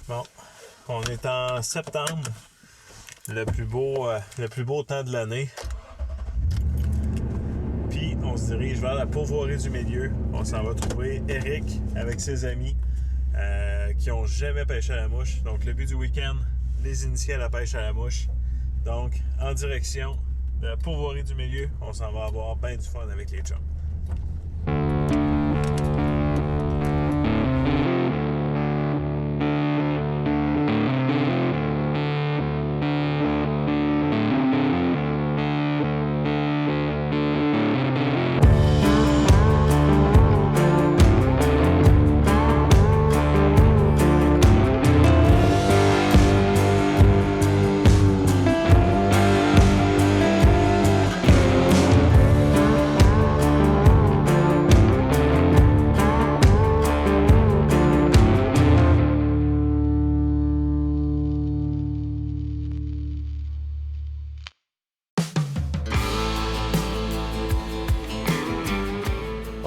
Bon, on est en septembre, le plus beau temps de l'année. Puis on se dirige vers la pourvoirie du milieu. On s'en va trouver Eric avec ses amis qui n'ont jamais pêché à la mouche. Donc le but du week-end, les initiés à la pêche à la mouche. Donc en direction de la pourvoirie du milieu, on s'en va avoir bien du fun avec les chums.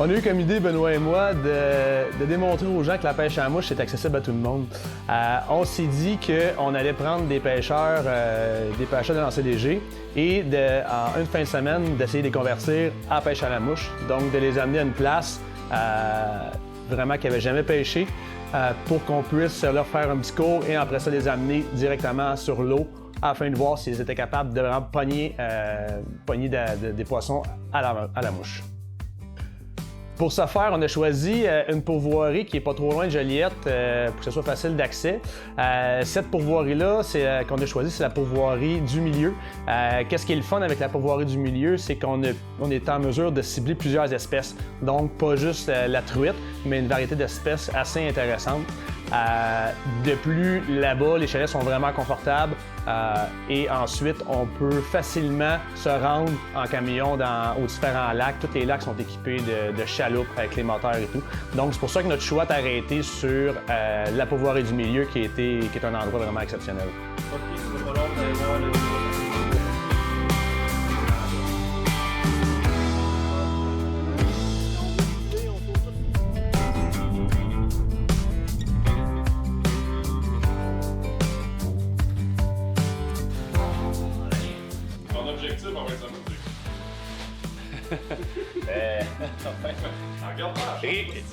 On a eu comme idée, Benoît et moi, de démontrer aux gens que la pêche à la mouche est accessible à tout le monde. On s'est dit qu'on allait prendre des pêcheurs de lancer léger et en une fin de semaine, d'essayer de les convertir à la pêche à la mouche. Donc de les amener à une place vraiment qu'ils n'avaient jamais pêché pour qu'on puisse leur faire un petit cours et après ça les amener directement sur l'eau afin de voir s'ils étaient capables de vraiment pogner des poissons à la mouche. Pour ce faire, on a choisi une pourvoirie qui n'est pas trop loin de Joliette pour que ce soit facile d'accès. Cette pourvoirie-là qu'on a choisie, c'est la pourvoirie du milieu. Qu'est-ce qui est le fun avec la pourvoirie du milieu, c'est qu'on est en mesure de cibler plusieurs espèces. Donc, pas juste la truite, mais une variété d'espèces assez intéressante. De plus, là-bas, les chalets sont vraiment confortables et ensuite, on peut facilement se rendre en camion aux différents lacs. Tous les lacs sont équipés de chaloupes avec les moteurs et tout. Donc, c'est pour ça que notre choix est arrêté sur la pourvoirie du milieu qui est un endroit vraiment exceptionnel.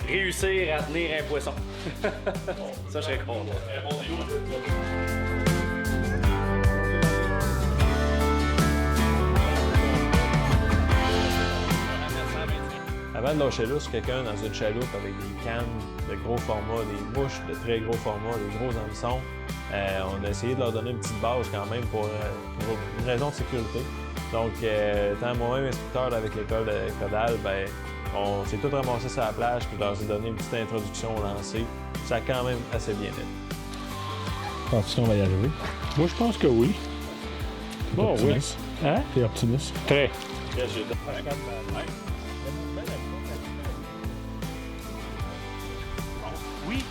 Réussir à tenir un poisson. Ça, je serais content. Avant de lâcher là sur quelqu'un dans une chaloupe avec des cannes de gros format, des mouches de très gros format, des gros hameçons, on a essayé de leur donner une petite base quand même pour une raison de sécurité. Donc, étant moi-même instructeur avec l'école de Caudal, on s'est tous ramassés sur la plage puis leur ai donné une petite introduction au lancer. Ça a quand même assez bien été. Penses-tu qu'on va y arriver? Moi, je pense que oui. Bon, oui. Hein? T'es optimiste? Très.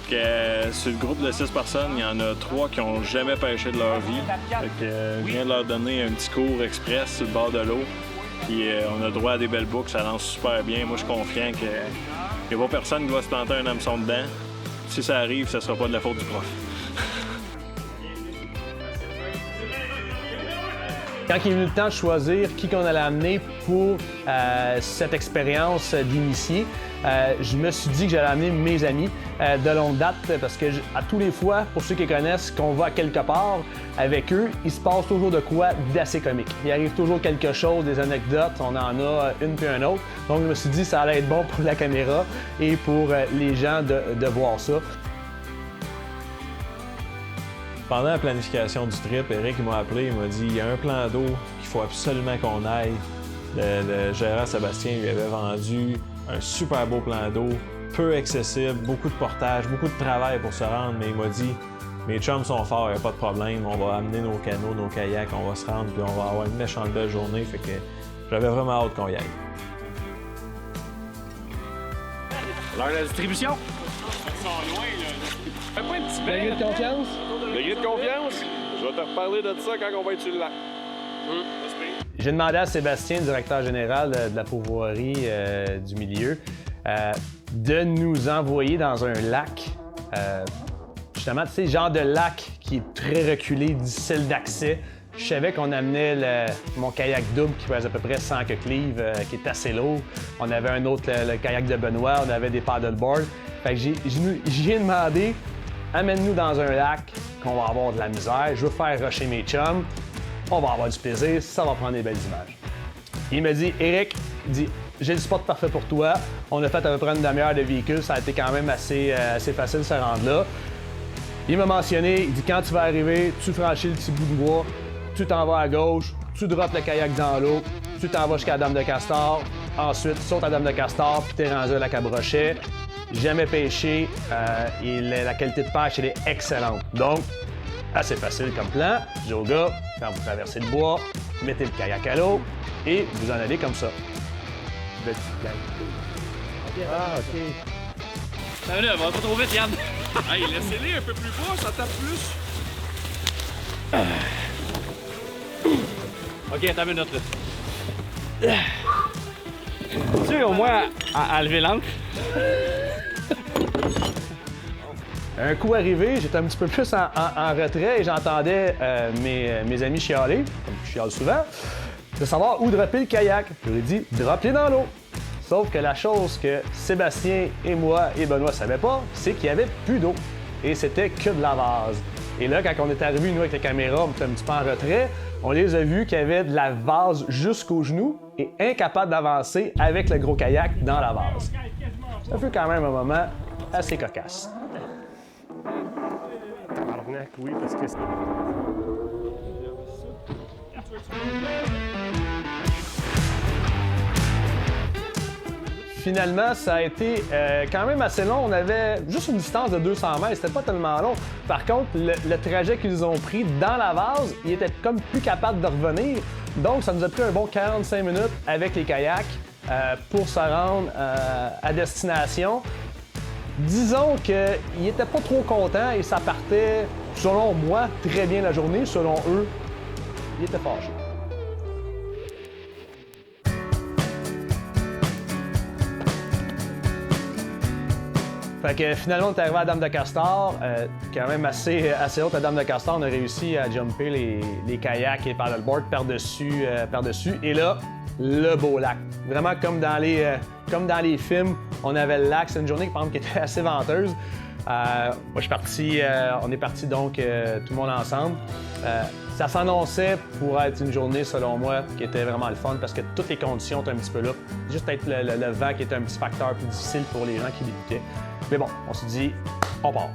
Que sur le groupe de 6 personnes, il y en a 3 qui n'ont jamais pêché de leur vie. Fait que, je viens de leur donner un petit cours express sur le bord de l'eau. Puis on a droit à des belles boucles, ça lance super bien. Moi, je suis confiant qu'il n'y a pas personne qui va se planter un hameçon dedans. Si ça arrive, ça sera pas de la faute du prof. Quand il est venu le temps de choisir qui qu'on allait amener pour cette expérience d'initié, je me suis dit que j'allais amener mes amis de longue date parce que à tous les fois, pour ceux qui connaissent, qu'on va quelque part avec eux, il se passe toujours de quoi d'assez comique. Il arrive toujours quelque chose, des anecdotes, on en a une puis un autre. Donc je me suis dit que ça allait être bon pour la caméra et pour les gens de voir ça. Pendant la planification du trip, Eric m'a appelé, il m'a dit il y a un plan d'eau qu'il faut absolument qu'on aille. Le gérant Sébastien lui avait vendu un super beau plan d'eau, peu accessible, beaucoup de portage, beaucoup de travail pour se rendre, mais il m'a dit mes chums sont forts, il n'y a pas de problème, on va amener nos canots, nos kayaks, on va se rendre puis on va avoir une méchante belle journée, fait que j'avais vraiment hâte qu'on y aille. L'heure de la distribution. Ils sont loin, là. Fais pas un petit Degré de confiance? Degré de confiance? Je vais te reparler de ça quand on va être sur le lac. J'ai demandé à Sébastien, directeur général de la pourvoirie du milieu, de nous envoyer dans un lac justement, tu sais, genre de lac qui est très reculé, difficile d'accès. Je savais qu'on amenait mon kayak double qui pèse à peu près 100 livres, qui est assez lourd. On avait un autre, le kayak de Benoît, on avait des paddleboards. Fait que j'ai demandé, amène-nous dans un lac qu'on va avoir de la misère. Je veux faire rusher mes chums. On va avoir du plaisir, ça va prendre des belles images. Il me dit, Eric, il dit, j'ai le spot parfait pour toi. On a fait à peu près une demi-heure de véhicule, ça a été quand même assez facile de se rendre là. Il m'a mentionné, il dit, quand tu vas arriver, tu franchis le petit bout de bois, tu t'en vas à gauche, tu droppes le kayak dans l'eau, tu t'en vas jusqu'à la Dame de Castor, ensuite tu sautes à la Dame de Castor, puis t'es rendu à la Cabrochet. Jamais pêché, et la qualité de pêche, elle est excellente. Donc, assez facile comme plan. Je dis aux gars, quand vous traversez le bois, mettez le kayak à l'eau et vous en allez comme ça. Ah, OK. Ça là, va pas trop vite, Yann. Hey, laissez-les un peu plus bas, ça tape plus. Ok, t'as une minute là. Tu au moins à lever l'encre. Un coup arrivé, j'étais un petit peu plus en retrait et j'entendais mes amis chialer, comme je chiale souvent, de savoir où dropper le kayak. Je leur ai dit, drop-les dans l'eau. Sauf que la chose que Sébastien et moi et Benoît ne savaient pas, c'est qu'il n'y avait plus d'eau. Et c'était que de la vase. Et là, quand on est arrivé, nous, avec la caméra, on était un petit peu en retrait, on les a vus qu'il y avait de la vase jusqu'aux genoux et incapables d'avancer avec le gros kayak dans la vase. Ça fut quand même un moment assez cocasse. Arnaque, oui, parce que c'est... Finalement, ça a été quand même assez long. On avait juste une distance de 200 mètres. C'était pas tellement long. Par contre, le trajet qu'ils ont pris dans la vase, ils étaient comme plus capables de revenir. Donc, ça nous a pris un bon 45 minutes avec les kayaks pour se rendre à destination. Disons qu'ils n'étaient pas trop contents et ça partait, selon moi, très bien la journée. Selon eux, ils étaient fâchés. Fait que finalement, on est arrivé à la Dame de Castor, quand même assez haute la Dame de Castor. On a réussi à jumper les kayaks et les paddleboards par-dessus. Et là, le beau lac. Vraiment comme dans les films, on avait le lac. C'est une journée par exemple, qui était assez venteuse. Moi, je suis parti, on est parti donc tout le monde ensemble. Ça s'annonçait pour être une journée, selon moi, qui était vraiment le fun parce que toutes les conditions étaient un petit peu là. Juste peut-être le vent qui était un petit facteur plus difficile pour les gens qui débutaient. Mais bon, on s'est dit, on part.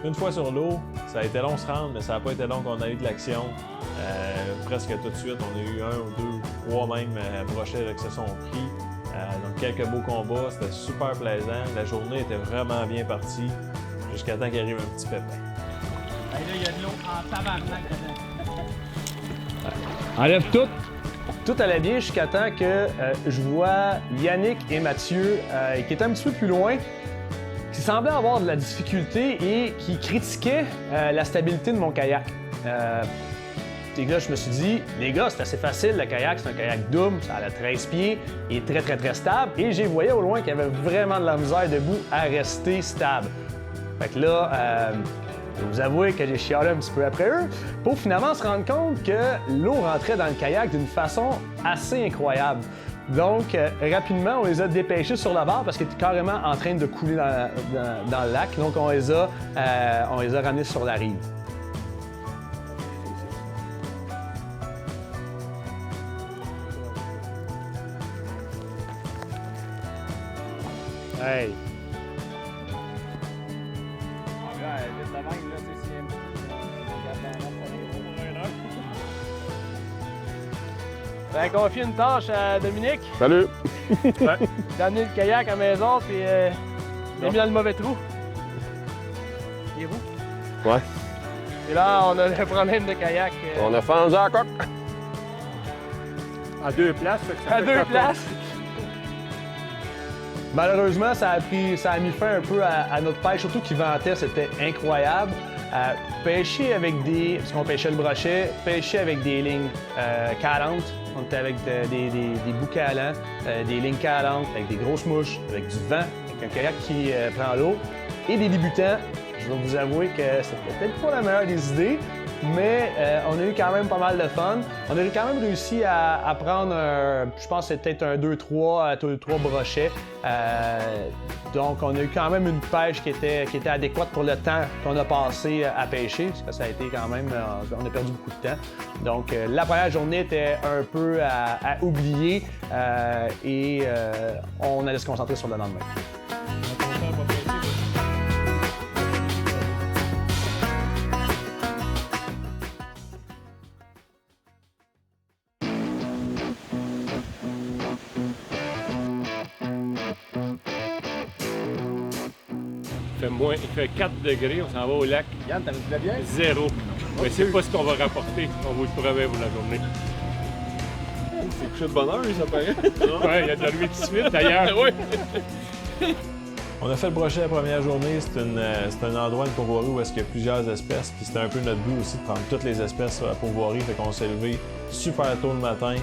Une fois sur l'eau, ça a été long se rendre, mais ça n'a pas été long qu'on a eu de l'action. Presque tout de suite, on a eu 1 ou 2, 3 même brochets qui se sont pris. Donc quelques beaux combats, c'était super plaisant. La journée était vraiment bien partie, jusqu'à temps qu'il arrive un petit pépin. Là, il y a de l'eau en tabarnak dedans. Enlève tout! Tout allait bien jusqu'à temps que je vois Yannick et Mathieu, qui étaient un petit peu plus loin, qui semblaient avoir de la difficulté et qui critiquaient la stabilité de mon kayak. Et là, je me suis dit, les gars, c'est assez facile, le kayak, c'est un kayak double, ça a 13 pieds, il est très, très, très stable. Et j'ai voyé au loin qu'il y avait vraiment de la misère debout à rester stable. Fait que là, je vais vous avouer que j'ai chialé un petit peu après eux, pour finalement se rendre compte que l'eau rentrait dans le kayak d'une façon assez incroyable. Donc, rapidement, on les a dépêchés sur la barre parce qu'ils étaient carrément en train de couler dans le lac. Donc, on les a ramenés sur la rive. Hey! Fait qu'on confie une tâche à Dominique. Salut! D'amener le kayak à la maison, puis il est mis dans le mauvais trou. Les roues. Ouais. Et là, on a le problème de kayak. On a fendu à la coque. À deux places. Ça À fait deux capote. places. Malheureusement, ça a mis fin un peu à notre pêche, surtout qu'il ventait, c'était incroyable. Pêcher avec parce qu'on pêchait le brochet, pêcher avec des lignes 40, on était avec des bouquets allants, des lignes 40, avec des grosses mouches, avec du vent, avec un kayak qui prend l'eau, et des débutants. Je vais vous avouer que c'était peut-être pas la meilleure des idées, mais on a eu quand même pas mal de fun. On a quand même réussi à prendre, je pense que c'était peut-être un 2-3 brochets. Donc, on a eu quand même une pêche qui était adéquate pour le temps qu'on a passé à pêcher, parce que ça a été quand même, on a perdu beaucoup de temps. Donc, la première journée était un peu à oublier et on allait se concentrer sur le lendemain. Il fait 4 degrés, on s'en va au lac. Yann, t'as mis de la bière? 0. Mais c'est pas ce qu'on va rapporter, on vous le promet pour la journée. C'est couché de bonne heure, ça paraît. Ouais, il y a de la nuit de suite d'ailleurs. Oui. On a fait le brochet la première journée. C'est un endroit de pourvoirie où est-ce qu'il y a plusieurs espèces. Puis c'était un peu notre but aussi de prendre toutes les espèces à la pourvoirie. Fait qu'on s'est levé super tôt le matin,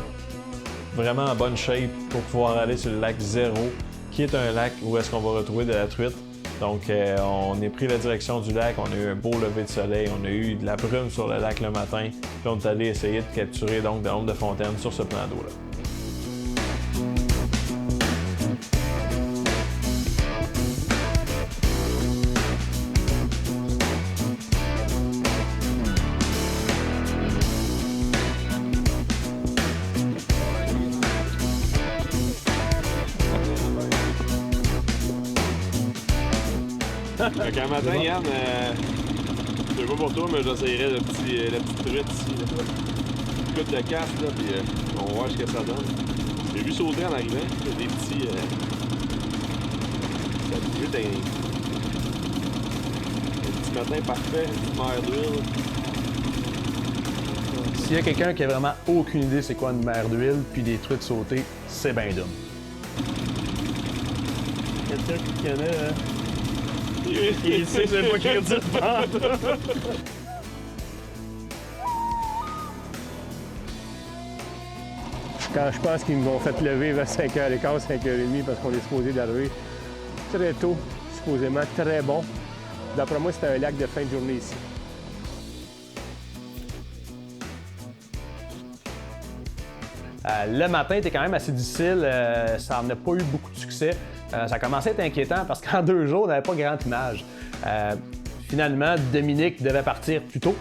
vraiment en bonne shape pour pouvoir aller sur le lac Zéro, qui est un lac où est-ce qu'on va retrouver de la truite. Donc, on a pris la direction du lac, on a eu un beau lever de soleil, on a eu de la brume sur le lac le matin, puis on est allé essayer de capturer donc de l'ombre de fontaine sur ce plan d'eau-là. Donc, un matin, Yann, je sais pas pour toi, mais j'essayerais la petite truite ici. Une coupe de casse, là, puis on va voir ce que ça donne. J'ai vu sauter en arrivant, il y a des petits. Ça a trouvé un petit matin parfait, une petite mer d'huile. S'il y a quelqu'un qui a vraiment aucune idée c'est quoi une mer d'huile puis des truites sautées, c'est ben dumb. Quelqu'un qui connaît, hein? Il sait que c'est pas crédit de vente. Quand je pense qu'ils m'ont fait lever vers 5h15, 5h30 parce qu'on est supposé d'arriver très tôt, supposément très bon. D'après moi, c'était un lac de fin de journée ici. Le matin était quand même assez difficile, ça n'a pas eu beaucoup de succès. Ça a commencé à être inquiétant parce qu'en 2 jours, on n'avait pas grande image. Finalement, Dominique devait partir plus tôt.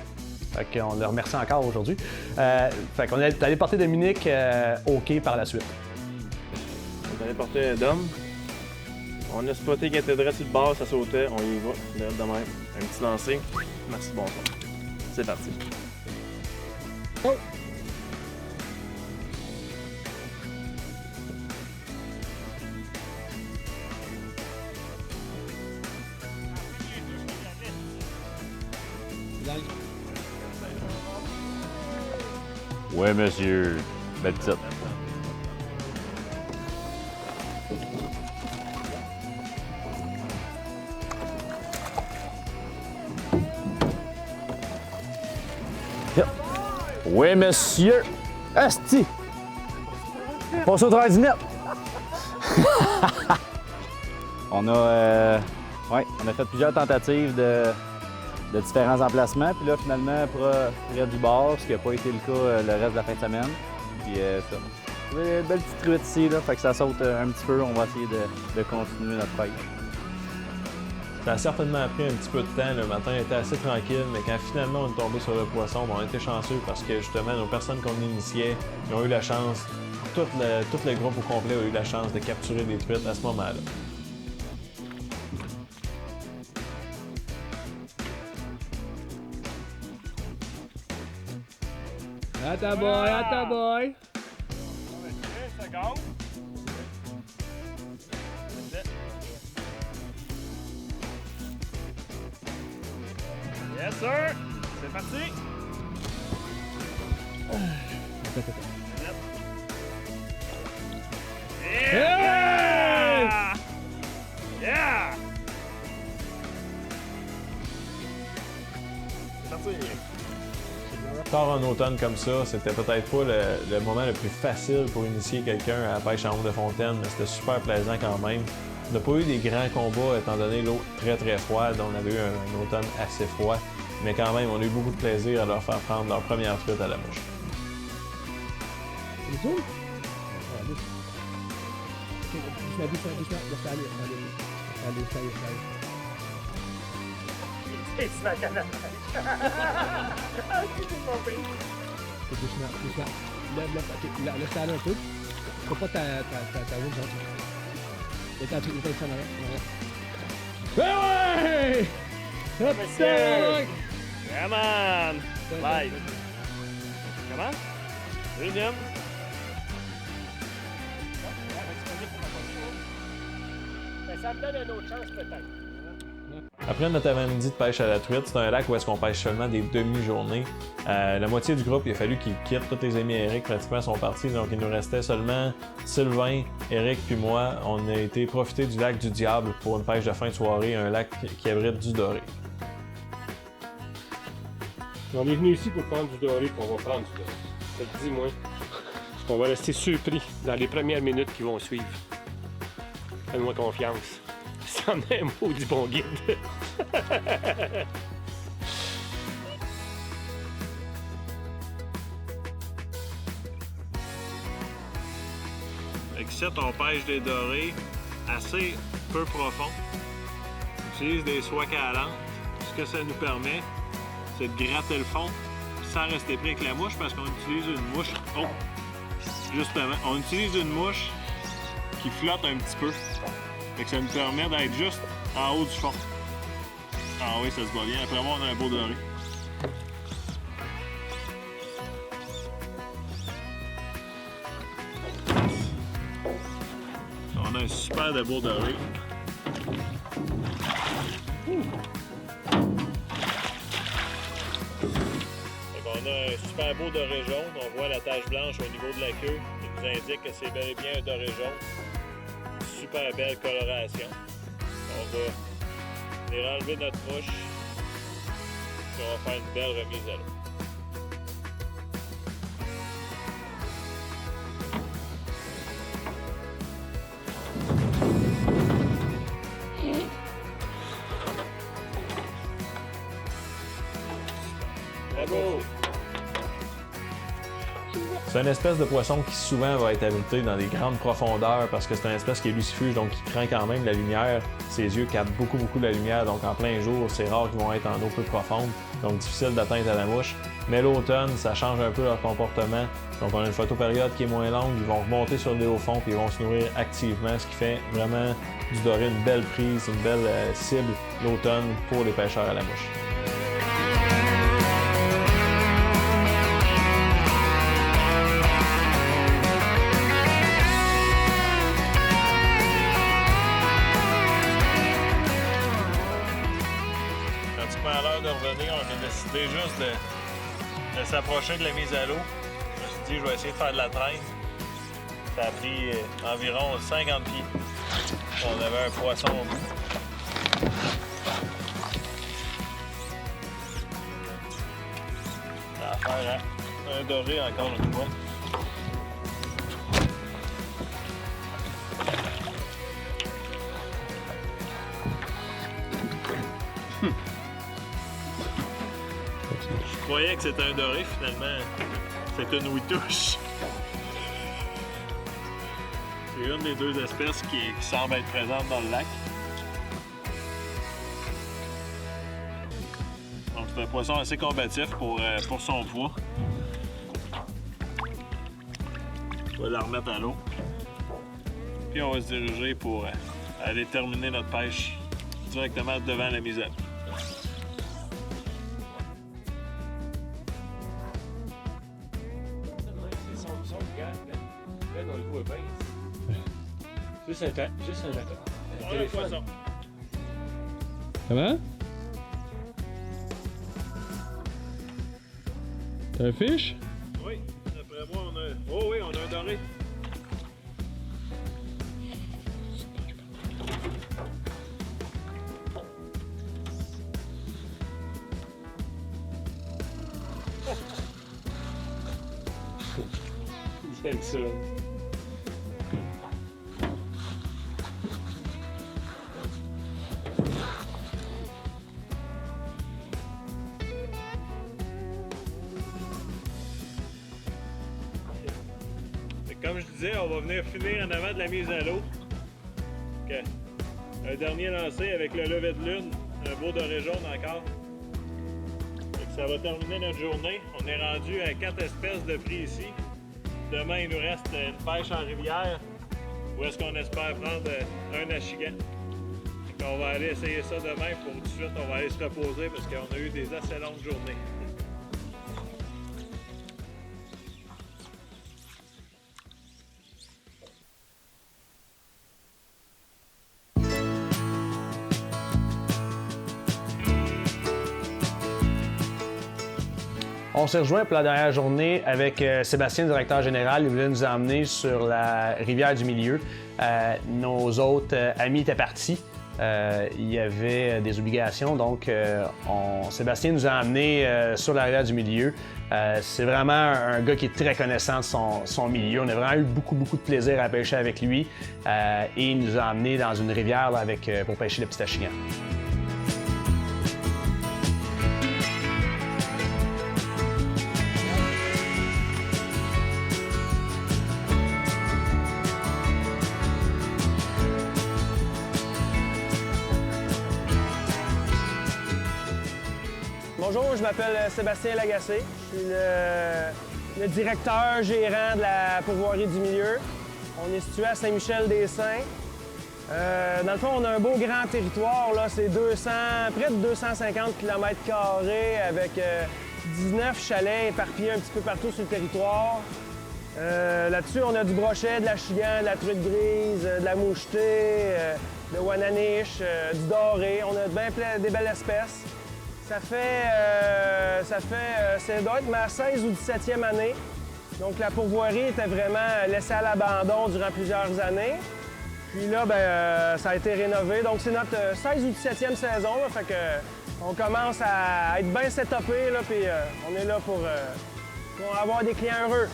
Fait qu'on le remercie encore aujourd'hui. Fait qu'on est allé porter Dominique au quai par la suite. On est allé porter un dôme. On a spoté qu'il était direct sur le bord, ça sautait, on y va. Direct de même. Un petit lancer. Merci, bonsoir. C'est parti. Oh! Oui, monsieur. Belle petite. Oui, monsieur. Asti. Passe au travail du net. On a fait plusieurs tentatives de différents emplacements. Puis là, finalement, près du bord, ce qui n'a pas été le cas le reste de la fin de semaine. Puis ça. Une belle petite truite ici, là, fait que ça saute un petit peu. On va essayer de continuer notre pêche. Ça a certainement pris un petit peu de temps. Le matin était assez tranquille, mais quand finalement on est tombé sur le poisson, on a été chanceux parce que justement, nos personnes qu'on initiait, ils ont eu la chance, tout le groupe au complet a eu la chance de capturer des truites à ce moment-là. Atta boy! Yes, sir! C'est parti! partir. Tard en automne comme ça, c'était peut-être pas le moment le plus facile pour initier quelqu'un à la pêche en eau de fontaine, mais c'était super plaisant quand même. On n'a pas eu des grands combats étant donné l'eau très très froide. On avait eu un automne assez froid, mais quand même, on a eu beaucoup de plaisir à leur faire prendre leur première truite à la mouche. Laisse aller un peu. Faut pas ta roue, genre. Il est en arrière. Ben ouais! Hop, Monsieur! Come on! Live! Comment? Deuxième. Ça me donne une autre chance peut-être. Après notre avant-midi de pêche à la truite, c'est un lac où est-ce qu'on pêche seulement des demi-journées. La moitié du groupe, il a fallu qu'ils quittent. Tous les amis Eric pratiquement sont partis, donc il nous restait seulement Sylvain, Eric puis moi. On a été profiter du lac du Diable pour une pêche de fin de soirée, un lac qui abrite du doré. On est venu ici pour prendre du doré, puis on va prendre du doré. Je te le dis, moi. On va rester surpris dans les premières minutes qui vont suivre. Fais-moi confiance. C'en est un maudit bon guide. Ici, on pêche des dorés assez peu profonds. On utilise des soies calantes. Ce que ça nous permet, c'est de gratter le fond sans rester pris avec la mouche parce qu'on utilise une mouche. Oh! Justement, on utilise une mouche qui flotte un petit peu. Fait que ça nous permet d'être juste en haut du fond. Ah oui, ça se voit bien. Après moi, on a un beau doré. On a un super de beau doré. On a un super beau doré jaune. On voit la tache blanche au niveau de la queue. Il nous indique que c'est bel et bien un doré jaune. Super belle coloration. On va venir enlever notre mouche. Puis on va faire une belle remise à l'eau. Bravo! C'est une espèce de poisson qui souvent va être abrité dans des grandes profondeurs parce que c'est une espèce qui est lucifuge, donc qui craint quand même la lumière. Ses yeux captent beaucoup de la lumière, donc en plein jour, c'est rare qu'ils vont être en eau peu profonde, donc difficile d'atteindre à la mouche. Mais l'automne, ça change un peu leur comportement. Donc on a une photopériode qui est moins longue, ils vont remonter sur les hauts fonds puis ils vont se nourrir activement, ce qui fait vraiment du doré une belle prise, une belle cible l'automne pour les pêcheurs à la mouche. À l'heure de revenir, on a décidé juste de s'approcher de la mise à l'eau. Je me suis dit, je vais essayer de faire de la traîne. Ça a pris environ 50 pieds. On avait un poisson au bout. Ça a affaire à un doré encore une fois. Je croyais que c'était un doré, finalement, c'est une ouitouche. C'est une des deux espèces qui semble être présente dans le lac. Donc c'est un poisson assez combatif pour son poids. On va la remettre à l'eau. Puis on va se diriger pour aller terminer notre pêche directement devant la mise à l'eau. Juste un Poisson. Comment? T'as un fiche? Oui, d'après moi, on a... Oh oui, on a un doré. T'aimes ça. Comme je disais, on va venir finir en avant de la mise à l'eau. OK. Un dernier lancé avec le lever de lune, un beau doré jaune encore. Fait que ça va terminer notre journée. On est rendu à 4 espèces de prix ici. Demain, il nous reste une pêche en rivière, où est-ce qu'on espère prendre un achigan. On va aller essayer ça demain pour tout de suite, on va aller se reposer parce qu'on a eu des assez longues journées. On s'est rejoint pour la dernière journée avec Sébastien, directeur général. Il voulait nous emmener sur la rivière du Milieu. Nos autres amis étaient partis. Il y avait des obligations, donc Sébastien nous a emmenés sur la rivière du Milieu. C'est vraiment un gars qui est très connaissant de son milieu. On a vraiment eu beaucoup de plaisir à pêcher avec lui et il nous a emmenés dans une rivière là, pour pêcher le petit achigan. Bonjour, je m'appelle Sébastien Lagacé. Je suis le directeur gérant de la pourvoirie du Milieu. On est situé à Saint-Michel-des-Saints. Dans le fond, on a un beau grand territoire. C'est près de 250 km² avec 19 chalets éparpillés un petit peu partout sur le territoire. Là-dessus, on a du brochet, de l'achigan, de la truite grise, de la mouchetée, de wananiche, du doré. On a bien plein des belles espèces. Ça doit être ma 16 ou 17e année. Donc la pourvoirie était vraiment laissée à l'abandon durant plusieurs années. Puis là, ça a été rénové. Donc c'est notre 16 ou 17e saison. Là, fait que on commence à être bien setupé, puis on est là pour avoir des clients heureux.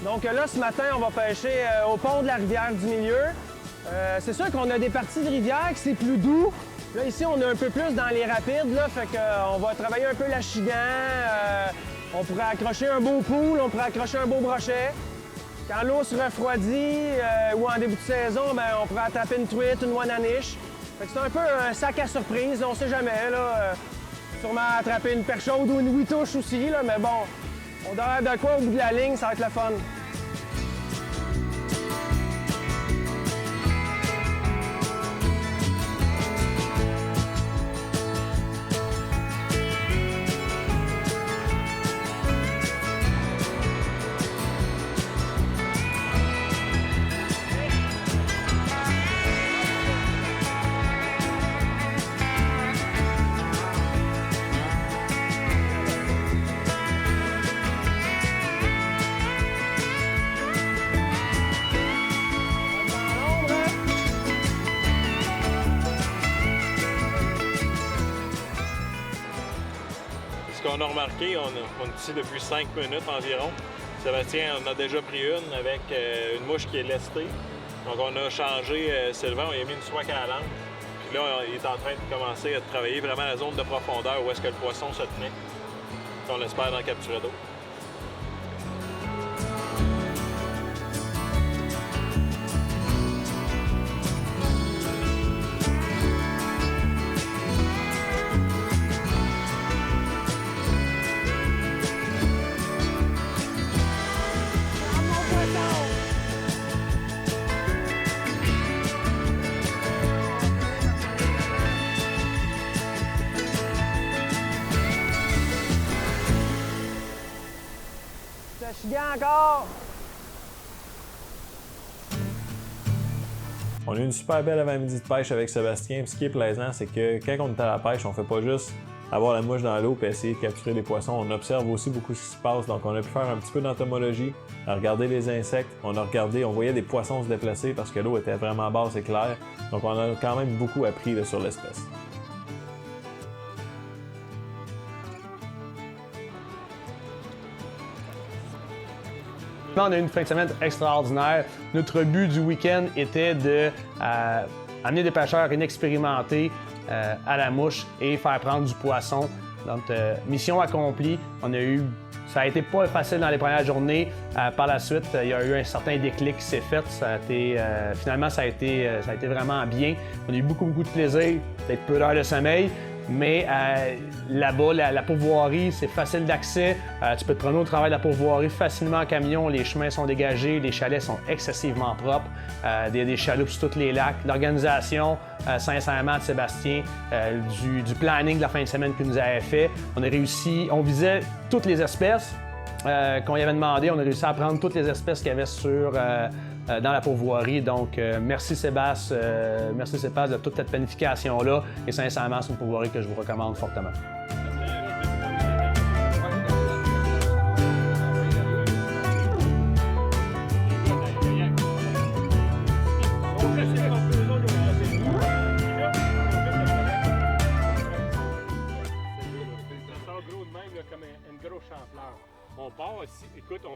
Donc là, ce matin, on va pêcher au pont de la rivière du Milieu. C'est sûr qu'on a des parties de rivière qui c'est plus doux. Là, ici, on est un peu plus dans les rapides, là, fait qu'on va travailler un peu l'achigan. On pourrait accrocher un beau poule, on pourrait accrocher un beau brochet. Quand l'eau se refroidit ou en début de saison, on pourrait attraper une truite, une wananiche. Fait que c'est un peu un sac à surprise, on sait jamais. Là, sûrement attraper une perche chaude ou une huitouche aussi, là, mais bon, on doit avoir de quoi au bout de la ligne, ça va être le fun. Ce qu'on a remarqué, on est ici depuis 5 minutes environ. Sébastien en a déjà pris une avec une mouche qui est lestée. Donc on a changé Sylvain, on lui a mis une soie à la langue. Puis là, il est en train de commencer à travailler vraiment la zone de profondeur où est-ce que le poisson se tenait. On l'espère d'en capturer d'autres. Encore! On a eu une super belle avant-midi de pêche avec Sébastien. Puis ce qui est plaisant, c'est que quand on est à la pêche, on fait pas juste avoir la mouche dans l'eau et essayer de capturer des poissons. On observe aussi beaucoup ce qui se passe. Donc on a pu faire un petit peu d'entomologie, à regarder les insectes. On voyait des poissons se déplacer parce que l'eau était vraiment basse et claire. Donc on a quand même beaucoup appris là, sur l'espèce. On a eu une fin de semaine extraordinaire. Notre but du week-end était de amener des pêcheurs inexpérimentés à la mouche et faire prendre du poisson. Donc, mission accomplie. Ça a été pas facile dans les premières journées. Par la suite, il y a eu un certain déclic qui s'est fait. Finalement, ça a été vraiment bien. On a eu beaucoup de plaisir, peut-être peu d'heures de sommeil. Mais là-bas, la pourvoirie, c'est facile d'accès. Tu peux te promener au travail de la pourvoirie facilement en camion. Les chemins sont dégagés, les chalets sont excessivement propres. Des chaloupes sur tous les lacs. L'organisation, sincèrement, de Sébastien, du planning de la fin de semaine qu'il nous avait fait, on a réussi, on visait toutes les espèces qu'on y avait demandé. On a réussi à prendre toutes les espèces qu'il y avait dans la pourvoirie. Donc, merci Sébastien de toute cette planification-là. Et sincèrement, c'est une pourvoirie que je vous recommande fortement. Ça sort gros de même, là, comme un gros champ-fleur. On part, écoute, on